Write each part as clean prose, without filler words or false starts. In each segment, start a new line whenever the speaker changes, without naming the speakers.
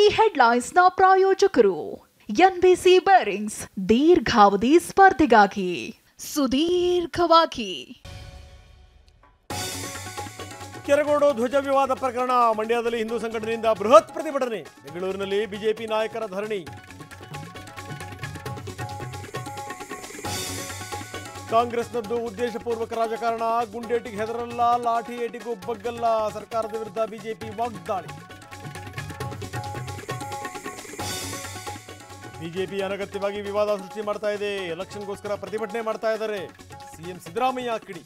ಈ ಹೆಡ್ಲೈನ್ಸ್ನ ಪ್ರಾಯೋಜಕರು NBC bearings ದೀರ್ಘಾವಧಿ ಸ್ಪರ್ಧೆಗಾಗಿ ಸುದೀರ್ಘವಾಗಿ.
ಕೆರಗೋಡು ಧ್ವಜ ವಿವಾದ ಪ್ರಕರಣ, ಮಂಡ್ಯದಲ್ಲಿ ಹಿಂದೂ ಸಂಘಟನೆಯಿಂದ ಬೃಹತ್ ಪ್ರತಿಭಟನೆ, ಬೆಂಗಳೂರಿನಲ್ಲಿ ಬಿಜೆಪಿ ನಾಯಕರ ಧರಣಿ. ಕಾಂಗ್ರೆಸ್ನದ್ದು ಉದ್ದೇಶಪೂರ್ವಕ ರಾಜಕಾರಣ, ಗುಂಡೇಟಿಗೆ ಹೆದರಲ್ಲ, ಲಾಠಿ ಏಟಿಗೂ ಬಗ್ಗಲ್ಲ, ಸರ್ಕಾರದ ವಿರುದ್ಧ ಬಿಜೆಪಿ ವಾಗ್ದಾಳಿ. ಬಿಜೆಪಿ ಅನಗತ್ಯವಾಗಿ ವಿವಾದ ಸೃಷ್ಟಿ ಮಾಡ್ತಾ ಇದೆ, ಎಲೆಕ್ಷನ್ಗೋಸ್ಕರ ಪ್ರತಿಭಟನೆ ಮಾಡ್ತಾ ಇದ್ದಾರೆ, ಸಿಎಂ ಸಿದ್ದರಾಮಯ್ಯ ಕಿಡಿ.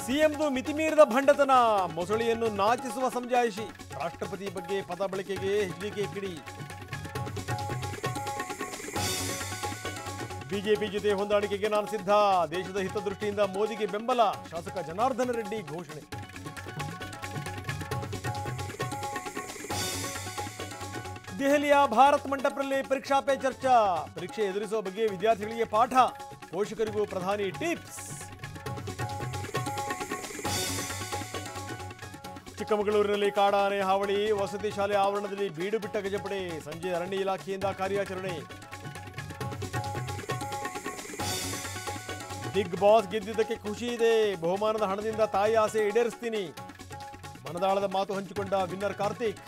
ಸಿಎಂದು ಮಿತಿಮೀರಿದ ಭಂಡತನ, ಮೊಸಳೆಯನ್ನು ನಾಚಿಸುವ ಸಮಜಾಯಿಷಿ, ರಾಷ್ಟ್ರಪತಿ ಬಗ್ಗೆ ಪದ ಬಳಕೆಗೆ ಎಚ್ಡಿಕೆ ಕಿಡಿ. ಬಿಜೆಪಿ ಜೊತೆ ಹೊಂದಾಣಿಕೆಗೆ ನಾನು ಸಿದ್ಧ, ದೇಶದ ಹಿತದೃಷ್ಟಿಯಿಂದ ಮೋದಿಗೆ ಬೆಂಬಲ, ಶಾಸಕ ಜನಾರ್ದನ ರೆಡ್ಡಿ ಘೋಷಣೆ. ದೆಹಲಿಯ ಭಾರತ್ ಮಂಟಪದಲ್ಲಿ ಪರೀಕ್ಷಾ ಪೇ ಚರ್ಚಾ, ಪರೀಕ್ಷೆ ಎದುರಿಸುವ ಬಗ್ಗೆ ವಿದ್ಯಾರ್ಥಿಗಳಿಗೆ ಪಾಠ, ಪೋಷಕರಿಗೂ ಪ್ರಧಾನಿ ಟಿಪ್ಸ್. ಚಿಕ್ಕಮಗಳೂರಿನಲ್ಲಿ ಕಾಡಾನೆ ಹಾವಳಿ, ವಸತಿ ಶಾಲೆ ಆವರಣದಲ್ಲಿ ಬೀಡು ಬಿಟ್ಟ ಗಜಪಡೆ, ಸಂಜೆ ಅರಣ್ಯ ಇಲಾಖೆಯಿಂದ ಕಾರ್ಯಾಚರಣೆ. ಬಿಗ್ ಬಾಸ್ ಗೆದ್ದಿದ್ದಕ್ಕೆ ಖುಷಿ ಇದೆ, ಬಹುಮಾನದ ಹಣದಿಂದ ತಾಯಿ ಆಸೆ ಈಡೇರಿಸ್ತೀನಿ, ಮನದಾಳದ ಮಾತು ಹಂಚಿಕೊಂಡ ವಿನ್ನರ್ ಕಾರ್ತಿಕ್.